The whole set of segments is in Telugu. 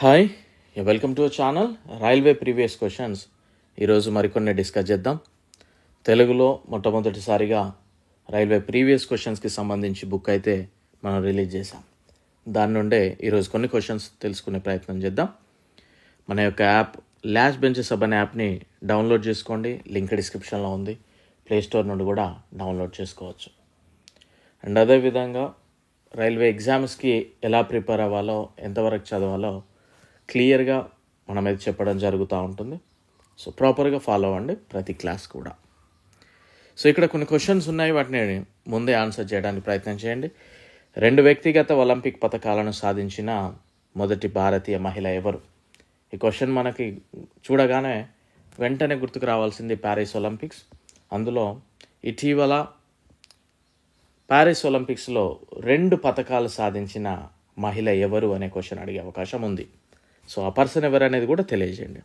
Hi, welcome to our channel railway previous questions. ఈరోజు మరికొన్ని డిస్కస్ చేద్దాం. తెలుగులో మొట్టమొదటిసారిగా రైల్వే ప్రీవియస్ క్వశ్చన్స్కి సంబంధించి బుక్ అయితే మనం రిలీజ్ చేసాం. దాని నుండే ఈరోజు కొన్ని క్వశ్చన్స్ తెలుసుకునే ప్రయత్నం చేద్దాం. మన యొక్క యాప్ లాస్ట్ బెంచెస్ అనే యాప్ని డౌన్లోడ్ చేసుకోండి. లింక్ డిస్క్రిప్షన్లో ఉంది. ప్లేస్టోర్ నుండి కూడా డౌన్లోడ్ చేసుకోవచ్చు. అండ్ అదేవిధంగా రైల్వే ఎగ్జామ్స్కి ఎలా ప్రిపేర్ అవ్వాలో, ఎంతవరకు చదవాలో క్లియర్గా మనం అయితే చెప్పడం జరుగుతూ ఉంటుంది. సో ప్రాపర్గా ఫాలో అవ్వండి ప్రతి క్లాస్ కూడా. సో ఇక్కడ కొన్ని క్వశ్చన్స్ ఉన్నాయి, వాటిని ముందే ఆన్సర్ చేయడానికి ప్రయత్నం చేయండి. 2 వ్యక్తిగత ఒలింపిక్ పథకాలను సాధించిన మొదటి భారతీయ మహిళ ఎవరు? ఈ క్వశ్చన్ మనకి చూడగానే వెంటనే గుర్తుకు రావాల్సింది ప్యారిస్ ఒలింపిక్స్. అందులో ఇటీవల ప్యారిస్ ఒలింపిక్స్లో 2 పథకాలు సాధించిన మహిళ ఎవరు అనే క్వశ్చన్ అడిగే అవకాశం ఉంది. సో ఆ పర్సన్ ఎవరు అనేది కూడా తెలియజేయండి.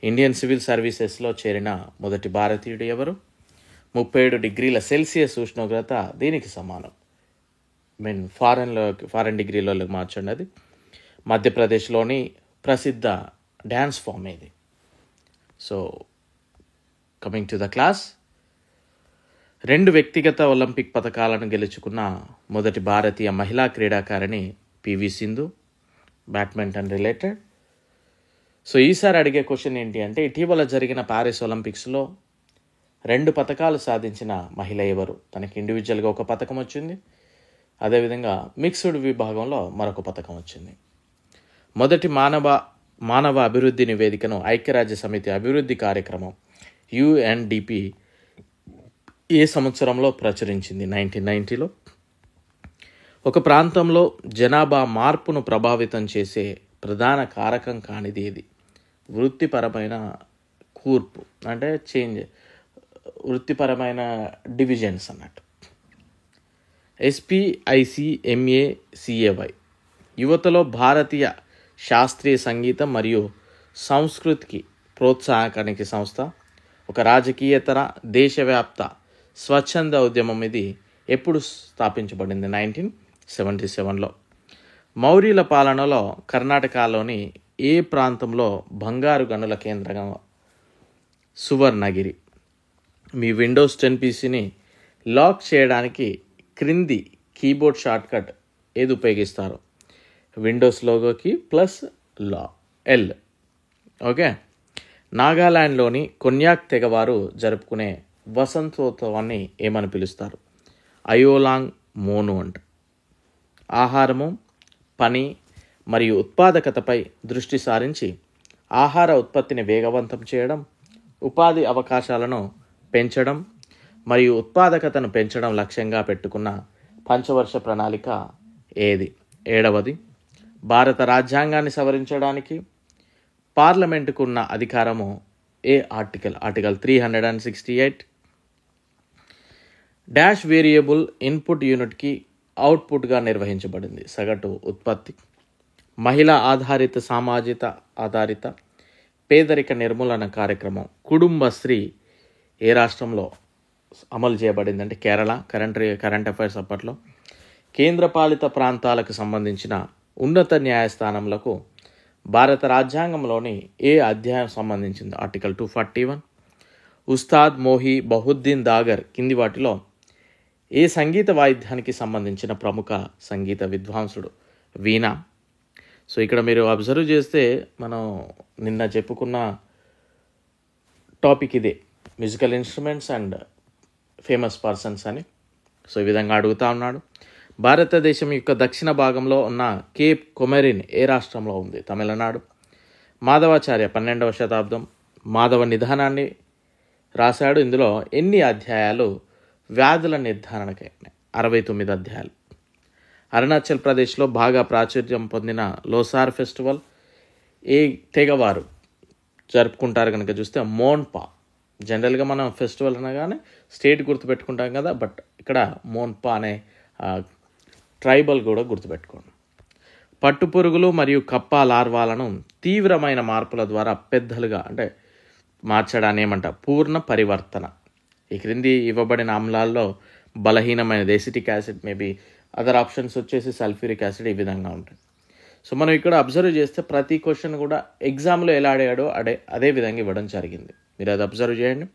ఇండియన్ సివిల్ సర్వీసెస్లో చేరిన మొదటి భారతీయుడు ఎవరు? 37 డిగ్రీల సెల్సియస్ ఉష్ణోగ్రత దీనికి సమానం. ఫారెన్ డిగ్రీలో మార్చండి. అది మధ్యప్రదేశ్లోని ప్రసిద్ధ డ్యాన్స్ ఫామ్ ఇది. So coming to the class, 2 వ్యక్తిగత ఒలింపిక్ పథకాలను గెలుచుకున్న మొదటి భారతీయ మహిళా క్రీడాకారిణి PV Sindhu, badminton related. So ఈసారి అడిగే క్వశ్చన్ ఏంటి అంటే, ఇటీవల జరిగిన ప్యారిస్ ఒలింపిక్స్లో 2 పథకాలు సాధించిన మహిళ ఎవరు? తనకి ఇండివిజువల్గా ఒక పథకం వచ్చింది, అదేవిధంగా మిక్స్డ్ విభాగంలో మరొక పథకం వచ్చింది. మొదటి మానవ అభివృద్ధి నివేదికను ఐక్యరాజ్య సమితి అభివృద్ధి కార్యక్రమం UNDP ఏ సంవత్సరంలో ప్రచురించింది? 1990లో. ఒక ప్రాంతంలో జనాభా మార్పును ప్రభావితం చేసే ప్రధాన కారకం కానిది ఏది? వృత్తిపరమైన కూర్పు అంటే చేంజ్, వృత్తిపరమైన డివిజన్స్ అన్నట్టు. SPICMACAY యువతలో భారతీయ శాస్త్రీయ సంగీతం మరియు సంస్కృతికి ప్రోత్సాహకానికి సంస్థ. ఒక రాజకీయేతర దేశవ్యాప్త స్వచ్ఛంద ఉద్యమం. ఇది ఎప్పుడు స్థాపించబడింది? 1977లో. మౌర్యుల పాలనలో కర్ణాటకలోని ఏ ప్రాంతంలో బంగారు గనుల కేంద్రంగా? సువర్ణగిరి. మీ విండోస్ 10 PCని లాక్ చేయడానికి క్రింది కీబోర్డ్ షార్ట్కట్ ఏది ఉపయోగిస్తారు? విండోస్ లోగోకి +L. ఓకే. నాగాలాండ్లోని కొన్యాక్ తెగవారు జరుపుకునే వసంతోత్సవాన్ని ఏమని పిలుస్తారు? అయోలాంగ్ మోను అంట. ఆహారము, పని మరియు ఉత్పాదకతపై దృష్టి సారించి ఆహార ఉత్పత్తిని వేగవంతం చేయడం, ఉపాధి అవకాశాలను పెంచడం మరియు ఉత్పాదకతను పెంచడం లక్ష్యంగా పెట్టుకున్న పంచవర్ష ప్రణాళిక ఏది? 7వది. భారత రాజ్యాంగాన్ని సవరించడానికి పార్లమెంటుకు ఉన్న అధికారము ఏ article? Article 368. Dash variable input యూనిట్కి అవుట్పుట్గా నిర్వహించబడింది. సగటు ఉత్పత్తి. మహిళా ఆధారిత సామాజిక ఆధారిత పేదరిక నిర్మూలన కార్యక్రమం కుటుంబశ్రీ ఏ రాష్ట్రంలో అమలు చేయబడింది? అంటే కేరళ. కరెంట్ అఫైర్స్ అప్పట్లో. కేంద్రపాలిత ప్రాంతాలకు సంబంధించిన ఉన్నత న్యాయస్థానములకు భారత రాజ్యాంగంలోని ఏ అధ్యాయం సంబంధించింది? ఆర్టికల్ 241. ఉస్తాద్ మోహి బహుద్దీన్ దాగర్ కింది వాటిలో ఏ సంగీత వాయిద్యానికి సంబంధించిన ప్రముఖ సంగీత విద్వాంసుడు? వీణా. సో ఇక్కడ మీరు అబ్జర్వ్ చేస్తే మనం నిన్న చెప్పుకున్న టాపిక్ ఇదే, musical instruments and famous persons అని. సో ఈ విధంగా అడుగుతా ఉన్నాడు. భారతదేశం యొక్క దక్షిణ భాగంలో ఉన్న కేప్ కొమెరిన్ ఏ రాష్ట్రంలో ఉంది? తమిళనాడు. మాధవాచార్య 12వ శతాబ్దం మాధవ నిధానాన్ని రాశాడు. ఇందులో ఎన్ని అధ్యాయాలు వ్యాధుల నిర్ధారణకై? 69 అధ్యాయాలు. అరుణాచల్ ప్రదేశ్లో బాగా ప్రాచుర్యం పొందిన లోసార్ ఫెస్టివల్ ఏ తెగవారు జరుపుకుంటారు కనుక చూస్తే మోన్పా. జనరల్గా మనం ఫెస్టివల్ అనగానే స్టేట్ గుర్తుపెట్టుకుంటాం కదా, బట్ ఇక్కడ మోన్పా అనే ట్రైబల్ కూడా గుర్తుపెట్టుకోండి. పట్టుపురుగులు మరియు కప్ప లార్వాలను తీవ్రమైన మార్పుల ద్వారా పెద్దలుగా అంటే మార్చడాన్ని ఏమంట? పూర్ణ పరివర్తన. ఈ క్రింది ఇవ్వబడిన ఆమ్లాల్లో బలహీనమైన acetic acid, maybe other options వచ్చేసి సల్ఫ్యూరిక్ యాసిడ్, ఈ విధంగా ఉంటాయి. సో మనం ఇక్కడ అబ్జర్వ్ చేస్తే ప్రతి క్వశ్చన్ కూడా ఎగ్జామ్లో ఎలా అడిగాడో అదే విధంగా ఇవ్వడం జరిగింది. మీరు అది అబ్జర్వ్ చేయండి.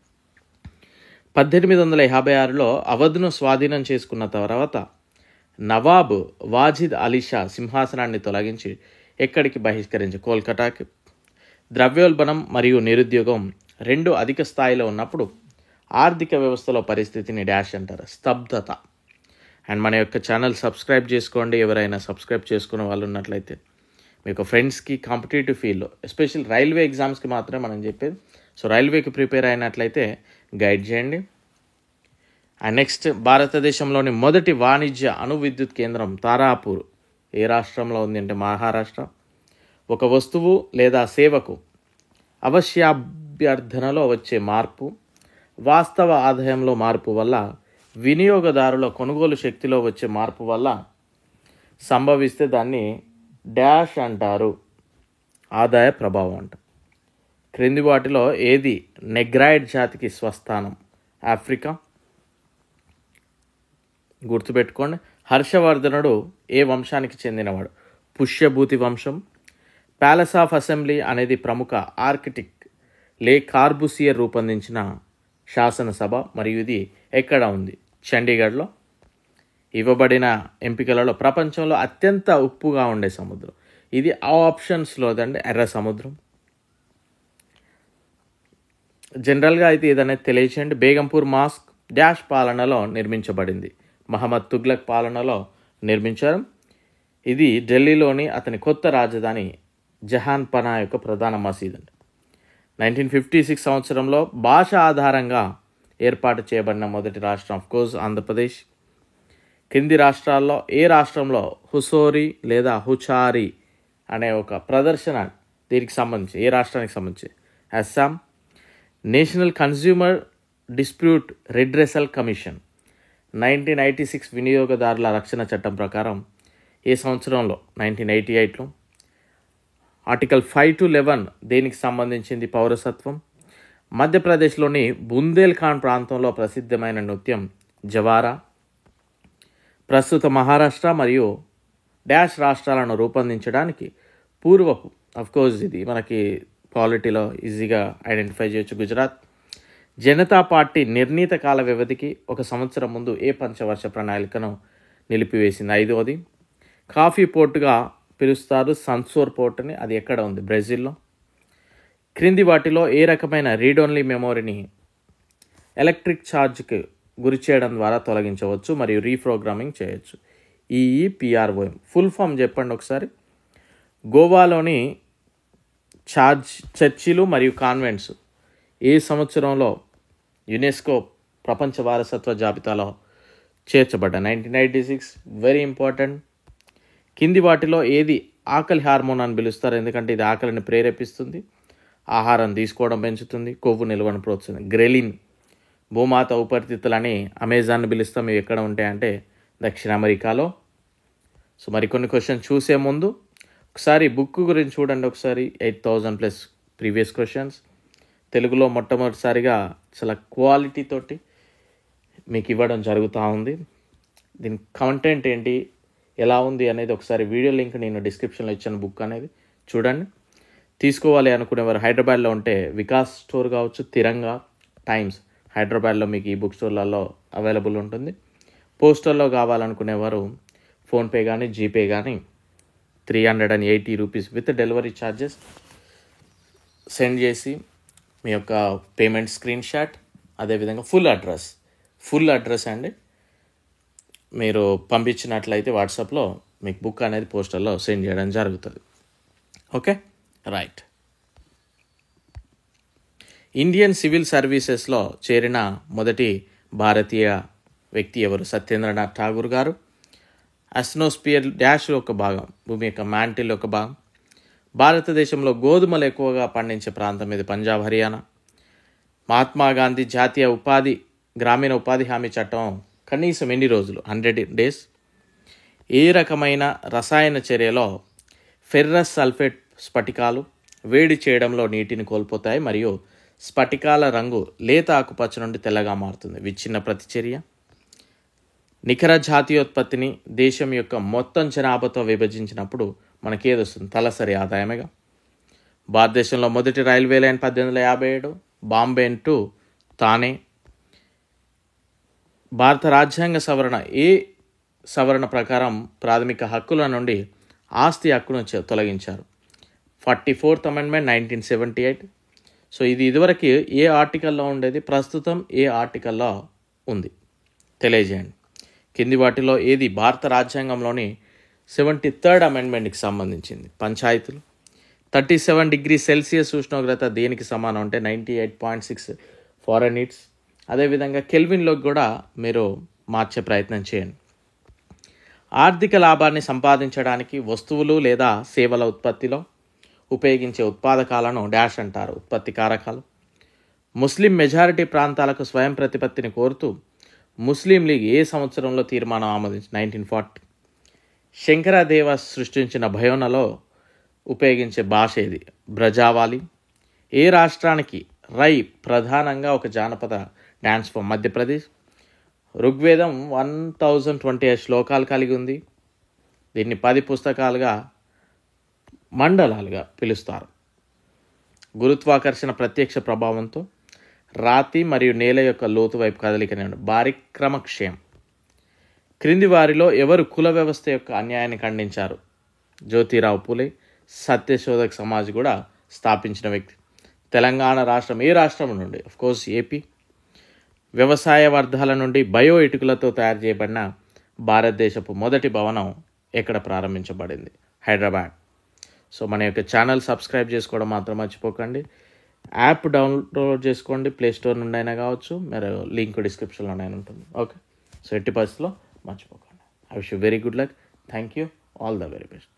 1856లో అవధ్ను స్వాధీనం చేసుకున్న తర్వాత నవాబ్ వాజిద్ అలీ షా సింహాసనాన్ని తొలగించి ఎక్కడికి బహిష్కరించి కోల్కతాకి. ద్రవ్యోల్బణం మరియు నిరుద్యోగం రెండు అధిక స్థాయిలో ఉన్నప్పుడు ఆర్థిక వ్యవస్థలో పరిస్థితిని డాష్ అంటారు, స్తబ్దత. అండ్ మన యొక్క ఛానల్ సబ్స్క్రైబ్ చేసుకోండి. ఎవరైనా సబ్స్క్రైబ్ చేసుకునే వాళ్ళు ఉన్నట్లయితే మీకు ఫ్రెండ్స్కి కాంపిటేటివ్ ఫీల్డ్లో ఎస్పెషల్ రైల్వే ఎగ్జామ్స్కి మాత్రమే మనం చెప్పేది. సో రైల్వేకి ప్రిపేర్ అయినట్లయితే గైడ్ చేయండి. అండ్ నెక్స్ట్, భారతదేశంలోని మొదటి వాణిజ్య అణు విద్యుత్ కేంద్రం తారాపూర్ ఏ రాష్ట్రంలో ఉంది అంటే మహారాష్ట్ర. ఒక వస్తువు లేదా సేవకు అవశ్యాభ్యర్థనలో వచ్చే మార్పు, వాస్తవ ఆదాయంలో మార్పు వల్ల, వినియోగదారుల కొనుగోలు శక్తిలో వచ్చే మార్పు వల్ల సంభవిస్తే దాన్ని డాష్ అంటారు, ఆదాయ ప్రభావం అంటారు. క్రింది వాటిలో ఏది నెగ్రాయిడ్ జాతికి స్వస్థానం? ఆఫ్రికా. గుర్తుపెట్టుకోండి. హర్షవర్ధనుడు ఏ వంశానికి చెందినవాడు? పుష్యభూతి వంశం. ప్యాలెస్ ఆఫ్ అసెంబ్లీ అనేది ప్రముఖ ఆర్కిటెక్ట్ లే కార్బుసియర్ రూపొందించిన శాసనసభ మరియు ఇది ఎక్కడ ఉంది? చండీగఢ్లో. ఇవ్వబడిన ఎంపికలలో ప్రపంచంలో అత్యంత ఉప్పుగా ఉండే సముద్రం ఇది ఆప్షన్స్లో దండి ఎర్ర సముద్రం. జనరల్గా అయితే ఏదనేది తెలియచేయండి. బేగంపూర్ మాస్క్ డాష్ పాలనలో నిర్మించబడింది? మహమ్మద్ తుగ్లక్ పాలనలో నిర్మించారు. ఇది ఢిల్లీలోని అతని కొత్త రాజధాని జహాన్ పనా యొక్క ప్రధాన మసీద్ అండి. 1956 సంవత్సరంలో భాష ఆధారంగా ఏర్పాటు చేయబడిన మొదటి రాష్ట్రం ఆఫ్కోర్స్ ఆంధ్రప్రదేశ్. కింది రాష్ట్రాల్లో ఏ రాష్ట్రంలో హుసోరి లేదా హుచారి అనే ఒక ప్రదర్శన దీనికి సంబంధించి ఏ రాష్ట్రానికి సంబంధించి? Assam. National consumer dispute redressal commission 1986 వినియోగదారుల రక్షణ చట్టం ప్రకారం ఏ సంవత్సరంలో? 1988లో. ఆర్టికల్ 5 to 11 దేనికి సంబంధించింది? పౌరసత్వం. మధ్యప్రదేశ్లోని బుందేల్ఖండ్ ప్రాంతంలో ప్రసిద్ధమైన నృత్యం జవారా. ప్రస్తుత మహారాష్ట్ర మరియు డాష్ రాష్ట్రాలను రూపొందించడానికి పూర్వపు, అఫ్కోర్స్ ఇది మనకి పాలిటీలో ఈజీగా ఐడెంటిఫై చేయొచ్చు, గుజరాత్. జనతా పార్టీ నిర్ణీత కాల వ్యవధికి 1 సంవత్సరం ముందు ఏ పంచవర్ష ప్రణాళికను నిలిపివేసింది? 5వది. కాఫీ పోర్టుగా పిలుస్తారు సన్సోర్ పోర్టుని, అది ఎక్కడ ఉంది? బ్రెజిల్లో. క్రింది వాటిలో ఏ రకమైన రీడ్ ఓన్లీ మెమొరీని ఎలక్ట్రిక్ ఛార్జ్కి గురి చేయడం ద్వారా తొలగించవచ్చు మరియు రీప్రోగ్రామింగ్ చేయొచ్చు? EEPROM. ఫుల్ ఫామ్ చెప్పండి ఒకసారి. గోవాలోని చర్చిలు మరియు కాన్వెంట్స్ ఏ సంవత్సరంలో యునెస్కో ప్రపంచ వారసత్వ జాబితాలో చేర్చబడ్డాయి? 1996. Very important. కింది వాటిలో ఏది ఆకలి హార్మోన్ అని పిలుస్తారు? ఎందుకంటే ఇది ఆకలిని ప్రేరేపిస్తుంది, ఆహారం తీసుకోవడం పెంచుతుంది, కొవ్వు నిల్వను ప్రోత్సహిస్తుంది. గ్రెలిన్. భూమాత ఉపరితిత్తులని అమెజాన్ని పిలుస్తాం. ఇవి ఎక్కడ ఉంటాయంటే దక్షిణ అమెరికాలో. సో మరికొన్ని క్వశ్చన్ చూసే ముందు ఒకసారి బుక్ గురించి చూడండి. ఒకసారి 8000+ ప్రీవియస్ క్వశ్చన్స్ తెలుగులో మొట్టమొదటిసారిగా చాలా క్వాలిటీ తోటి మీకు ఇవ్వడం జరుగుతూ ఉంది. దీని కంటెంట్ ఏంటి, ఎలా ఉంది అనేది ఒకసారి వీడియో లింక్ నేను డిస్క్రిప్షన్లో ఇచ్చాను. బుక్ అనేది చూడండి. తీసుకోవాలి అనుకునేవారు హైదరాబాద్లో ఉంటే వికాస్ స్టోర్ కావచ్చు, తిరంగా, టైమ్స్ హైదరాబాద్లో మీకు ఈ బుక్ స్టోర్లలో అవైలబుల్ ఉంటుంది. పోస్టల్లో కావాలనుకునేవారు ఫోన్పే కానీ జీపే కానీ 380 rupees with delivery charges send చేసి మీ యొక్క పేమెంట్ స్క్రీన్ షాట్, అదేవిధంగా ఫుల్ అడ్రస్ అండి మీరు పంపించినట్లయితే వాట్సాప్లో మీకు బుక్ అనేది పోస్టల్లో సెండ్ చేయడం జరుగుతుంది. Okay, right. ఇండియన్ సివిల్ సర్వీసెస్లో చేరిన మొదటి భారతీయ వ్యక్తి ఎవరు? సత్యేంద్రనాథ్ ఠాగూర్ గారు. అస్నోస్పియర్ డాష్ ఒక భాగం, భూమి యొక్క మ్యాంటిల్ ఒక భాగం. భారతదేశంలో గోధుమలు ఎక్కువగా పండించే ప్రాంతం ఇది? పంజాబ్, హర్యానా. మహాత్మా గాంధీ జాతీయ గ్రామీణ ఉపాధి హామీ చట్టం కనీసం ఎన్ని రోజులు? 100 days. ఏ రకమైన రసాయన చర్యలో ఫెర్రస్ సల్ఫేట్ స్ఫటికాలు వేడి చేయడంలో నీటిని కోల్పోతాయి మరియు స్ఫటికాల రంగు లేత ఆకుపచ్చ నుండి తెల్లగా మారుతుంది? విచ్ఛిన్న ప్రతిచర్య. నికర జాతీయోత్పత్తిని దేశం యొక్క మొత్తం జనాభాతో విభజించినప్పుడు మనకి ఏది వస్తుంది? తలసరి ఆదాయమేగా. భారతదేశంలో మొదటి railway line 1857 Bombay to Thane. భారత రాజ్యాంగ సవరణ ప్రకారం ప్రాథమిక హక్కుల నుండి ఆస్తి హక్కును తొలగించారు. 44th amendment 1978. సో ఇది ఇదివరకు ఏ ఆర్టికల్లో ఉండేది, ప్రస్తుతం ఏ ఆర్టికల్లో ఉంది తెలియజేయండి. కింది వాటిలో ఏది భారత రాజ్యాంగంలోని 73rd అమెండ్మెంట్కి సంబంధించింది? పంచాయతీలు. 37 degrees Celsius ఉష్ణోగ్రత దేనికి సమానం అంటే 98.6 ఫారెన్హీట్స్. అదేవిధంగా కెల్విన్లోకి కూడా మీరు మార్చే ప్రయత్నం చేయండి. ఆర్థిక లాభాన్ని సంపాదించడానికి వస్తువులు లేదా సేవల ఉత్పత్తిలో ఉపయోగించే ఉత్పాదకాలను డాష్ అంటారు, ఉత్పత్తి కారకాలు. ముస్లిం మెజారిటీ ప్రాంతాలకు స్వయం ప్రతిపత్తిని కోరుతూ ముస్లిం లీగ్ ఏ సంవత్సరంలో తీర్మానం ఆమోదించి? 1940. శంకరదేవ సృష్టించిన భయోనలో ఉపయోగించే భాష ఏది? బ్రజావాలి. ఏ రాష్ట్రానికి రై ప్రధానంగా ఒక జానపద డ్యాన్స్ ఫామ్? మధ్యప్రదేశ్. ఋగ్వేదం 1028 శ్లోకాలు కలిగి ఉంది. దీన్ని 10 పుస్తకాలుగా మండలాలుగా పిలుస్తారు. గురుత్వాకర్షణ ప్రత్యక్ష ప్రభావంతో రాతి మరియు నేల యొక్క లోతు వైపు కదలికనే బారిక్రమక్షయం. క్రింది వారిలో ఎవరు కుల వ్యవస్థ యొక్క అన్యాయాన్ని ఖండించారు? జ్యోతిరావు పూలే. సత్యశోధక్ సమాజ్ కూడా స్థాపించిన వ్యక్తి. తెలంగాణ రాష్ట్రం ఏ రాష్ట్రం నుండి? Course AP. వ్యవసాయ వర్ధాల నుండి బయో ఇటుకలతో తయారు చేయబడిన భారతదేశపు మొదటి భవనం ఎక్కడ ప్రారంభించబడింది? హైదరాబాద్. సో మన యొక్క ఛానల్ సబ్స్క్రైబ్ చేసుకోవడం మాత్రం మర్చిపోకండి. యాప్ డౌన్లోడ్ చేసుకోండి, ప్లే స్టోర్ నుండి అయినా కావచ్చు, మీరు లింక్ డిస్క్రిప్షన్లోనైనా ఉంటుంది. ఓకే, సో ఎట్టి పరిస్థితిలో మర్చిపోకండి. I wish you very good luck. Thank you. All the very best.